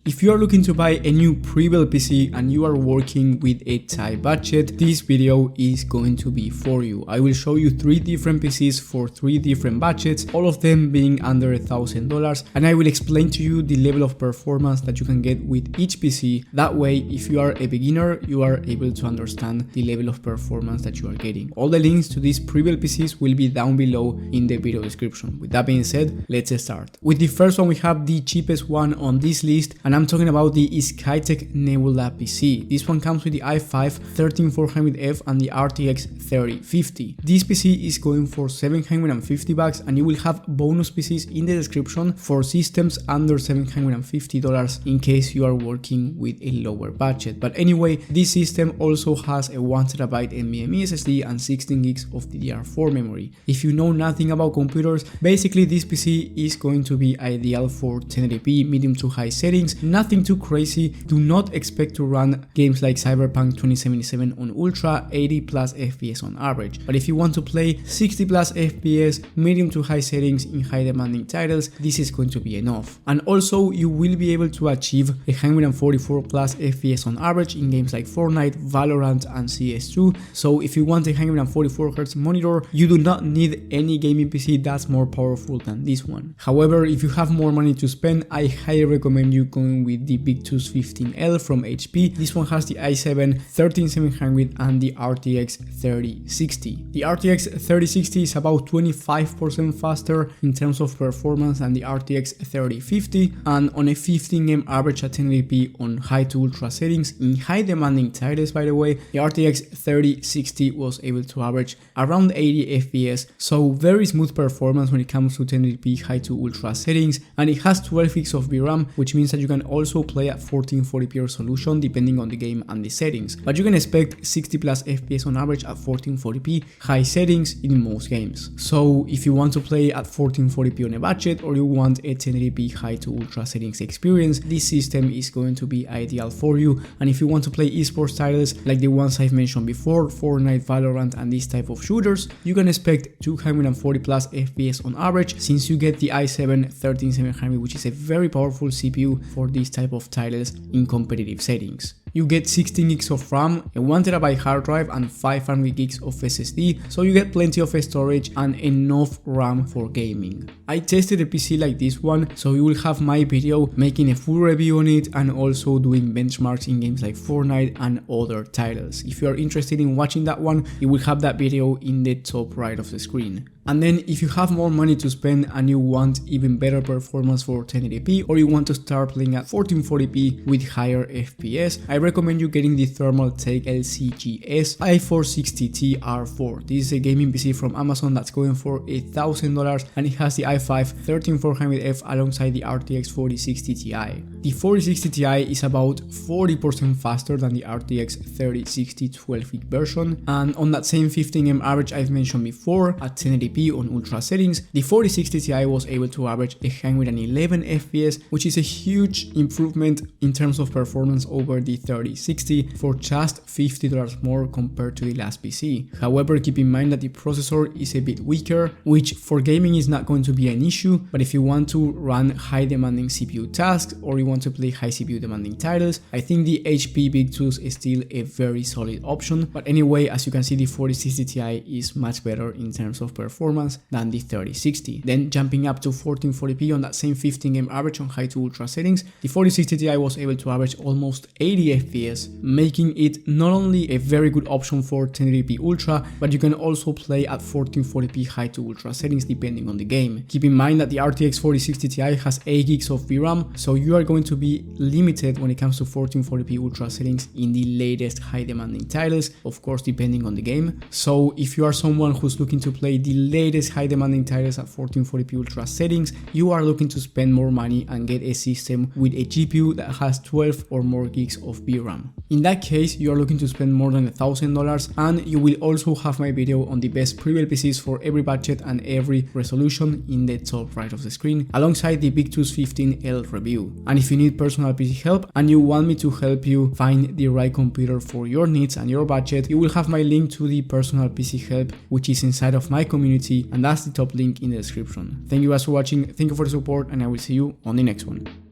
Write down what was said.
If you are looking to buy a new pre-built PC and you are working with a tight budget, this video is going to be for you. I will show you 3 different PCs for 3 different budgets, all of them being under $1,000, and I will explain to you the level of performance that you can get with each PC. That way, if you are a beginner, you are able to understand the level of performance that you are getting. All the links to these pre-built PCs will be down below in the video description. With that being said, let's start. With the first one, we have the cheapest one on this list, and I'm talking about the Skytech Nebula PC. This one comes with the i5 13400F and the RTX 3050. This PC is going for $750 and you will have bonus PCs in the description for systems under $750 in case you are working with a lower budget. But anyway, this system also has a 1TB NVMe SSD and 16 gigs of DDR4 memory. If you know nothing about computers, basically this PC is going to be ideal for 1080p medium to high settings. Nothing too crazy. Do not expect to run games like Cyberpunk 2077 on ultra 80 plus FPS on average. But if you want to play 60 plus FPS, medium to high settings in high demanding titles, this is going to be enough. And also you will be able to achieve 144 plus FPS on average in games like Fortnite, Valorant and CS2. So if you want a 144Hz monitor, you do not need any gaming PC that's more powerful than this one. However, if you have more money to spend, I highly recommend you going with the Victus 15L from HP. This one has the i7 13700 and the RTX 3060. The RTX 3060 is about 25% faster in terms of performance than the RTX 3050, and on a 15M average at 1080p on high to ultra settings in high demanding titles. By the way, the RTX 3060 was able to average around 80 FPS, so very smooth performance when it comes to 1080p high to ultra settings, and it has 12 gigs of VRAM, which means that you can also play at 1440p resolution depending on the game and the settings, but you can expect 60 plus FPS on average at 1440p high settings in most games. So if you want to play at 1440p on a budget, or you want a 1080p high to ultra settings experience, this system is going to be ideal for you. And if you want to play esports titles like the ones I've mentioned before, Fortnite, Valorant and this type of shooters, you can expect 240 plus FPS on average, since you get the i7 13700, which is a very powerful CPU for this type of titles in competitive settings. You get 16 gigs of RAM, a 1TB hard drive and 500 gigs of SSD, so you get plenty of storage and enough RAM for gaming. I tested a PC like this one, so you will have my video making a full review on it and also doing benchmarks in games like Fortnite and other titles. If you are interested in watching that one, you will have that video in the top right of the screen. And then if you have more money to spend and you want even better performance for 1080p, or you want to start playing at 1440p with higher FPS, I recommend you getting the Thermaltake LCGS i460T R4. This is a gaming PC from Amazon that's going for $1,000 and it has the i5 13400F alongside the RTX 4060 Ti. The 4060 Ti is about 40% faster than the RTX 3060 12-gig version, and on that same 15M average I've mentioned before at 1080p on ultra settings, the 4060 Ti was able to average 111 FPS, which is a huge improvement in terms of performance over the 3060 for just $50 more compared to the last PC. However, keep in mind that the processor is a bit weaker, which for gaming is not going to be an issue, but if you want to run high demanding CPU tasks or you want to play high CPU demanding titles, I think the HP Victus is still a very solid option. But anyway, as you can see, the 4060 Ti is much better in terms of performance than the 3060. Then jumping up to 1440p on that same 15M average on high to ultra settings, the 4060 Ti was able to average almost 80 FPS, making it not only a very good option for 1080p ultra, but you can also play at 1440p high to ultra settings depending on the game. Keep in mind that the RTX 4060 Ti has 8 gigs of VRAM, so you are going to be limited when it comes to 1440p ultra settings in the latest high demanding titles, of course depending on the game. So if you are someone who's looking to play the latest high demanding titles at 1440p ultra settings, you are looking to spend more money and get a system with a GPU that has 12 or more gigs of VRAM. In that case, you are looking to spend more than $1,000, and you will also have my video on the best pre-built PCs for every budget and every resolution in the top right of the screen, alongside the Victus 15L review. And if you need personal PC help and you want me to help you find the right computer for your needs and your budget, you will have my link to the personal PC help, which is inside of my community, and that's the top link in the description. Thank you guys for watching, thank you for the support, and I will see you on the next one.